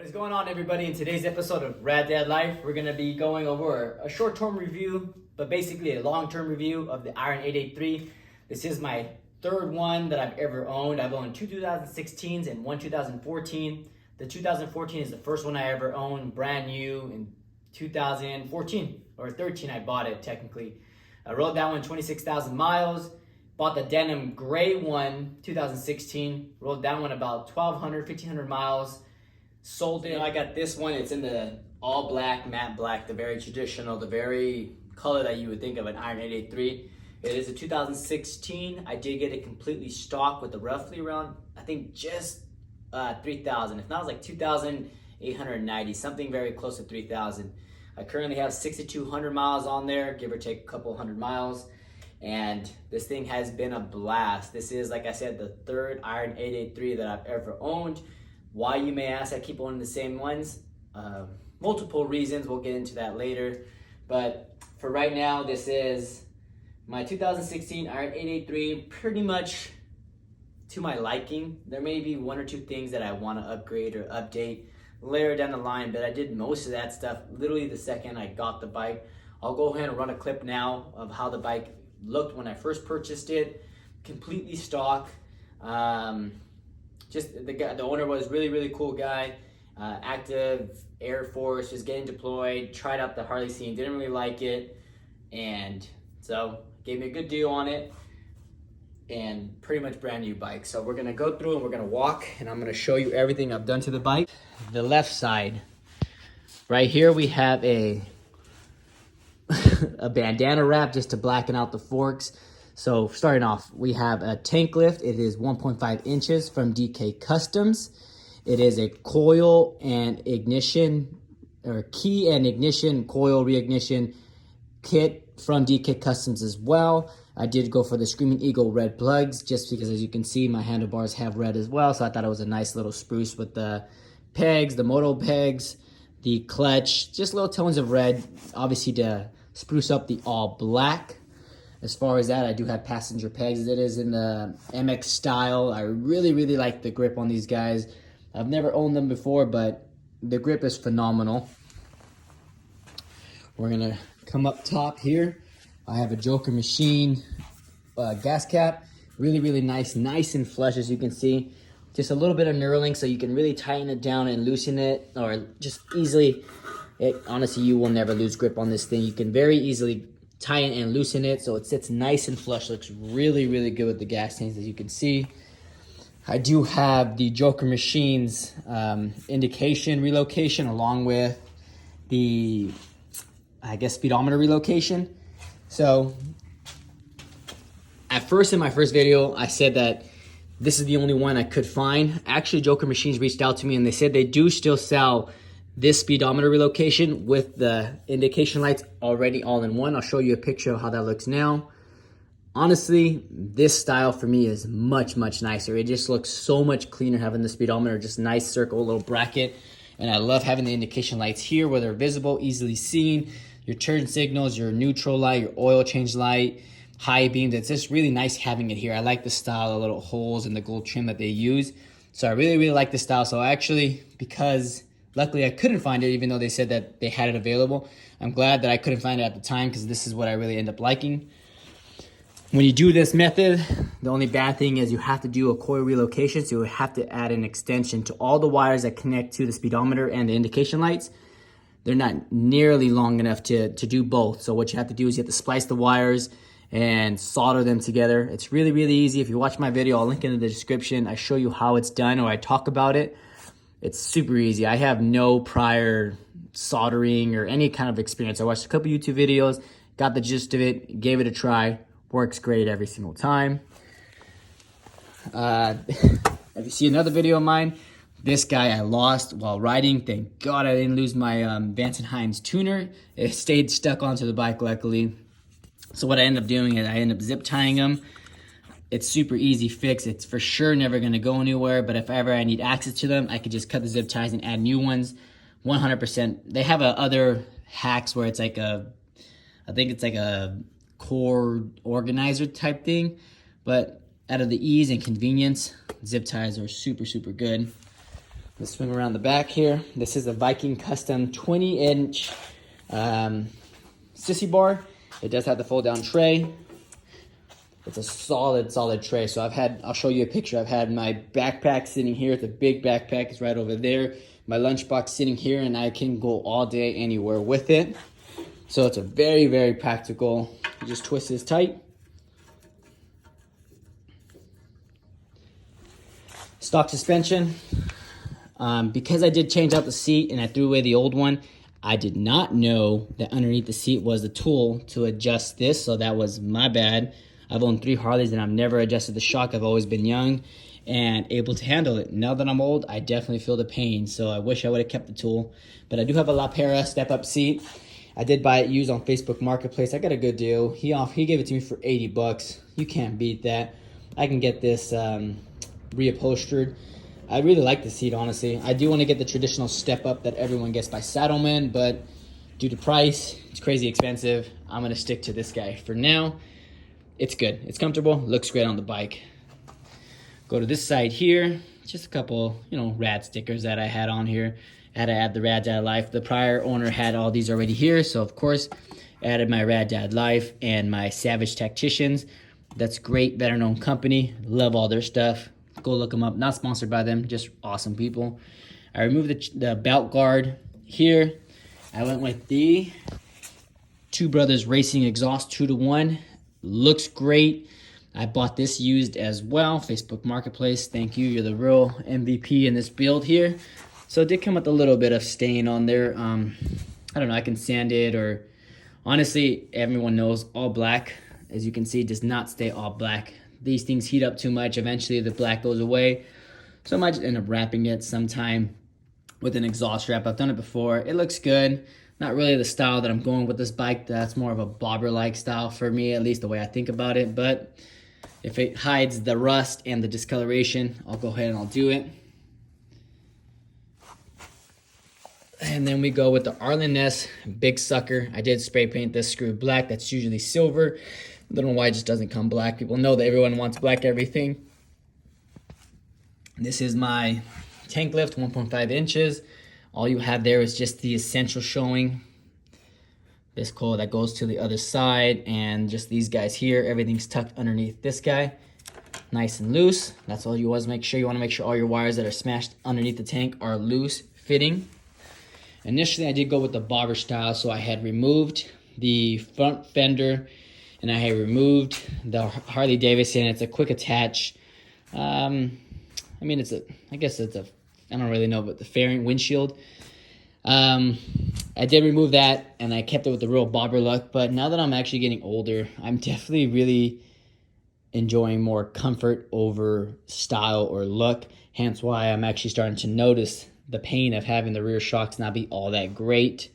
What is going on, everybody? In today's episode of Rad Dad Life, we're going to be going over a short-term review, but basically a long-term review of the Iron 883. This is my third one that I've ever owned. I've owned two 2016s and one 2014. The 2014 is the first one I ever owned, brand new in 2014 or 13. I bought it technically. I rode that one 26,000 miles. Bought the denim gray one 2016. Rode that one about 1,200, 1,500 miles. Sold it. I got this one. It's in the all black, matte black, the very traditional, the very color that you would think of an Iron 883. It is a 2016. I did get it completely stock with the roughly around, I think just 3,000. If not, it was like 2,890, something very close to 3,000. I currently have 6,200 miles on there, give or take a couple hundred miles. And this thing has been a blast. This is, like I said, the third Iron 883 that I've ever owned. Why, you may ask, I keep owning the same ones. Multiple reasons, we'll get into that later. But for right now, this is my 2016 Iron 883, pretty much to my liking. There may be one or two things that I want to upgrade or update later down the line, but I did most of that stuff literally the second I got the bike. I'll go ahead and run a clip now of how the bike looked when I first purchased it. Completely stock. Just the owner was really cool guy, active Air Force, just getting deployed, tried out the Harley scene, didn't really like it, and so gave me a good deal on it, and pretty much brand new bike. So we're gonna go through and we're gonna walk, and I'm gonna show you everything I've done to the bike. The left side, right here we have a bandana wrap just to blacken out the forks. So starting off, we have a tank lift. It is 1.5 inches from DK Customs. It is a coil and ignition, or key and ignition, coil reignition kit from DK Customs as well. I did go for the Screaming Eagle red plugs just because, as you can see, my handlebars have red as well. So I thought it was a nice little spruce with the pegs, the moto pegs, the clutch, just little tones of red, obviously to spruce up the all black. As far as that, I do have passenger pegs. It is in the MX style. I really like the grip on these guys. I've never owned them before, but the grip is phenomenal. We're gonna come up top here. I have a Joker Machine gas cap. Really nice and flush, as you can see. Just a little bit of knurling so you can really tighten it down and loosen it, or just easily. Honestly, you will never lose grip on this thing. You can very easily tighten and loosen it so it sits nice and flush. Looks really good with the gas tanks, as you can see. I do have the Joker Machines indication relocation along with the, I guess, speedometer relocation. So at first, in my first video, I said that this is the only one I could find. Actually, Joker Machines reached out to me and they said they do still sell this speedometer relocation with the indication lights already all in one. I'll show you a picture of how that looks now. Honestly, this style for me is much nicer. It just looks so much cleaner having the speedometer, just nice circle, little bracket. And I love having the indication lights here where they're visible, easily seen. Your turn signals, your neutral light, your oil change light, high beams. It's just really nice having it here. I like the style, the little holes and the gold trim that they use. So I really like the style. So actually, because luckily I couldn't find it, even though they said that they had it available, I'm glad that I couldn't find it at the time, because this is what I really end up liking. When you do this method, the only bad thing is you have to do a coil relocation, so you have to add an extension to all the wires that connect to the speedometer and the indication lights. They're not nearly long enough to do both. So what you have to do is you have to splice the wires and solder them together. It's really easy. If you watch my video, I'll link it in the description. I show you how it's done, or I talk about it. It's super easy. I have no prior soldering or any kind of experience. I watched a couple YouTube videos, got the gist of it, gave it a try. Works great every single time. If you see another video of mine, this guy I lost while riding. Thank God I didn't lose my Vance & Hines tuner. It stayed stuck onto the bike, luckily. So what I ended up doing is I ended up zip tying them. It's super easy fix. It's for sure never gonna go anywhere, but if ever I need access to them, I could just cut the zip ties and add new ones. 100%. They have other hacks where it's like I think it's like a cord organizer type thing, but out of the ease and convenience, zip ties are super good. Let's swing around the back here. This is a Viking Custom 20-inch sissy bar. It does have the fold-down tray. It's a solid tray. So I'll show you a picture. I've had my backpack sitting here. It's a big backpack. It's right over there. My lunchbox sitting here, and I can go all day anywhere with it. So it's a very practical. You just twist this tight. Stock suspension. Because I did change out the seat and I threw away the old one, I did not know that underneath the seat was a tool to adjust this, so that was my bad. I've owned 3 Harleys and I've never adjusted the shock. I've always been young and able to handle it. Now that I'm old, I definitely feel the pain, so I wish I would have kept the tool. But I do have a La Pera step-up seat. I did buy it used on Facebook Marketplace. I got a good deal. He gave it to me for 80 bucks. You can't beat that. I can get this reupholstered. I really like the seat, honestly. I do want to get the traditional step-up that everyone gets by Saddlemen, but due to price, it's crazy expensive. I'm going to stick to this guy for now. It's good. It's comfortable. Looks great on the bike. Go to this side here. Just a couple, rad stickers that I had on here. I had to add the Rad Dad Life. The prior owner had all these already here, so of course, added my Rad Dad Life and my Savage Tacticians. That's great, better-known company. Love all their stuff. Go look them up. Not sponsored by them, just awesome people. I removed the belt guard here. I went with the Two Brothers Racing Exhaust 2-to-1. Looks great. I bought this used as well. Facebook Marketplace. Thank you. You're the real MVP in this build here. So it did come with a little bit of stain on there. I don't know. I can sand it, or honestly, everyone knows all black, as you can see, does not stay all black. These things heat up too much. Eventually, the black goes away. So I might just end up wrapping it sometime with an exhaust wrap. I've done it before. It looks good. Not really the style that I'm going with this bike. That's more of a bobber-like style for me, at least the way I think about it. But if it hides the rust and the discoloration, I'll go ahead and I'll do it. And then we go with the Arlen Ness Big Sucker. I did spray paint this screw black. That's usually silver. I don't know why it just doesn't come black. People know that everyone wants black everything. This is my tank lift, 1.5 inches. All you have there is just the essential showing. This coil that goes to the other side, and just these guys here. Everything's tucked underneath this guy. Nice and loose. That's all you want to make sure. You want to make sure all your wires that are smashed underneath the tank are loose fitting. Initially, I did go with the bobber style, so I had removed the front fender and I had removed the Harley Davidson. It's a quick attach. I don't really know, but the fairing windshield. I did remove that and I kept it with the real bobber look, but now that I'm actually getting older, I'm definitely really enjoying more comfort over style or look. Hence why I'm actually starting to notice the pain of having the rear shocks not be all that great.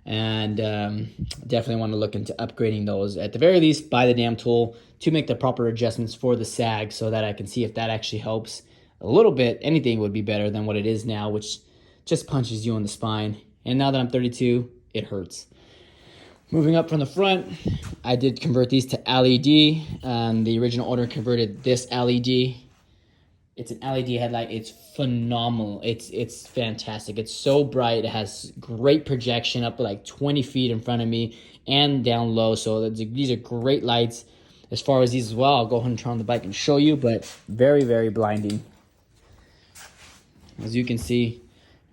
And definitely want to look into upgrading those. At the very least, buy the damn tool to make the proper adjustments for the sag so that I can see if that actually helps a little bit. Anything would be better than what it is now, which just punches you in the spine. And now that I'm 32, it hurts. Moving up from the front, I did convert these to LED. The original owner converted this LED. It's an LED headlight. It's phenomenal. It's fantastic. It's so bright. It has great projection up to like 20 feet in front of me and down low. So these are great lights. As far as these as well, I'll go ahead and turn on the bike and show you, but very, very blinding. As you can see,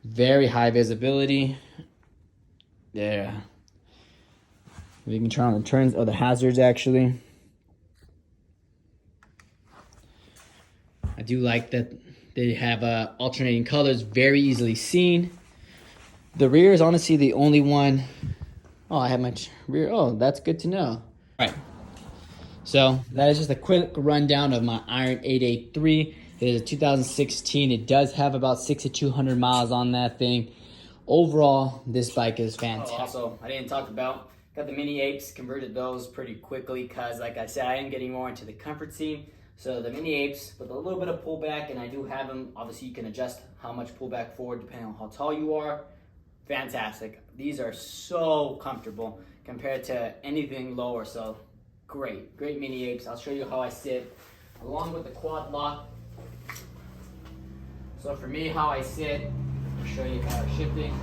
very high visibility. There. You can turn on the turns or the hazards actually. I do like that they have alternating colors, very easily seen. The rear is honestly the only one. Oh, I have my rear. Oh, that's good to know. All right. So that is just a quick rundown of my Iron 883. It is a 2016. It does have about 6,200 miles on that thing. Overall, this bike is fantastic. Also, I didn't talk about, got the mini apes, converted those pretty quickly because, like I said, I am getting more into the comfort scene. So the mini apes with a little bit of pullback, and I do have them. Obviously, you can adjust how much pullback forward depending on how tall you are. Fantastic. These are so comfortable compared to anything lower. So great mini apes. I'll show you how I sit along with the quad lock. So for me, how I sit, I'll show you how I'm shifting.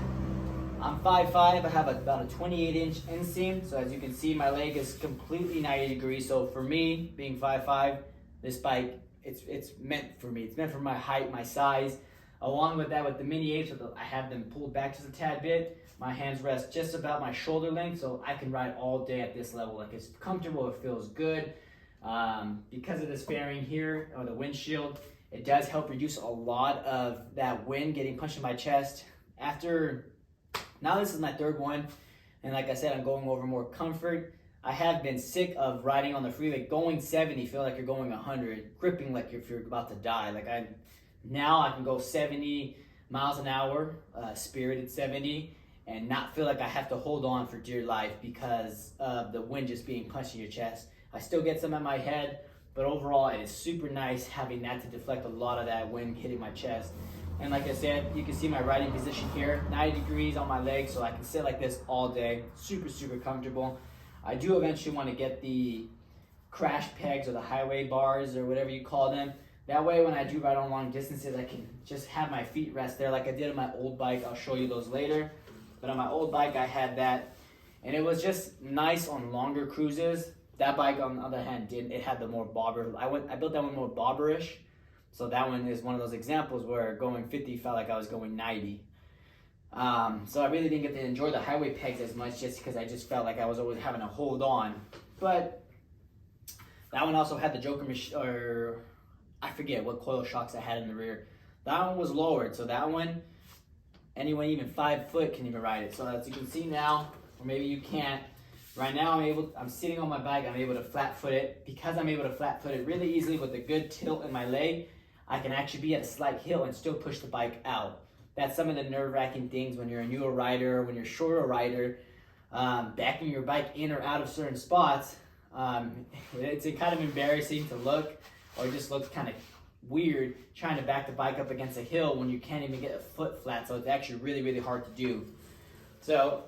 I'm 5'5", I have about a 28-inch inseam. So as you can see, my leg is completely 90 degrees. So for me, being 5'5", this bike, it's meant for me. It's meant for my height, my size. Along with that, with the Mini 8s, I have them pulled back just a tad bit. My hands rest just about my shoulder length, so I can ride all day at this level. Like, it's comfortable, it feels good. Because of this fairing here, or the windshield, it does help reduce a lot of that wind getting punched in my chest. Now this is my third one, and like I said, I'm going over more comfort. I have been sick of riding on the freeway, going 70, feel like you're going 100, gripping like if you're about to die. Now I can go 70 miles an hour, spirited 70, and not feel like I have to hold on for dear life because of the wind just being punched in your chest. I still get some at my head, but overall it is super nice having that to deflect a lot of that wind hitting my chest. And like I said, you can see my riding position here, 90 degrees on my legs, so I can sit like this all day. Super, super comfortable. I do eventually want to get the crash pegs or the highway bars or whatever you call them. That way when I do ride on long distances, I can just have my feet rest there like I did on my old bike. I'll show you those later. But on my old bike, I had that. And it was just nice on longer cruises. That bike, on the other hand, didn't. It had the more bobber. I built that one more bobberish. So that one is one of those examples where going 50 felt like I was going 90. So I really didn't get to enjoy the highway pegs as much just because I just felt like I was always having to hold on. But that one also had the Joker machine, or I forget what coil shocks I had in the rear. That one was lowered, so that one, anyone even 5 foot can even ride it. So as you can see now, or maybe you can't, right now I'm sitting on my bike, I'm able to flat foot it. Because I'm able to flat foot it really easily with a good tilt in my leg, I can actually be at a slight hill and still push the bike out. That's some of the nerve-wracking things when you're a newer rider, when you're a shorter rider, backing your bike in or out of certain spots. It's kind of embarrassing to look, or it just looks kind of weird trying to back the bike up against a hill when you can't even get a foot flat. So it's actually really, really hard to do. So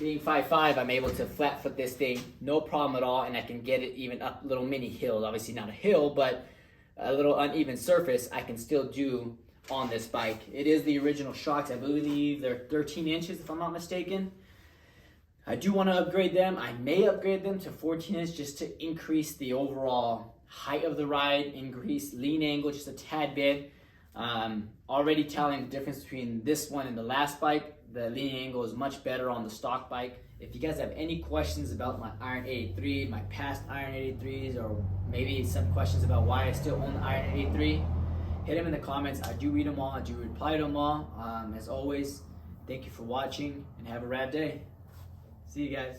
being 5'5", I'm able to flat foot this thing, no problem at all, and I can get it even up little mini hills. Obviously not a hill, but a little uneven surface I can still do on this bike. It is the original shocks. I believe they're 13 inches if I'm not mistaken. I do want to upgrade them. I may upgrade them to 14 inch just to increase the overall height of the ride, increase lean angle just a tad bit. Already telling the difference between this one and the last bike. The lean angle is much better on the stock bike. If you guys have any questions about my Iron 83, my past Iron 83s, or maybe some questions about why I still own the Iron 83, hit them in the comments. I do read them all. I do reply to them all. As always, thank you for watching and have a rad day. See you guys.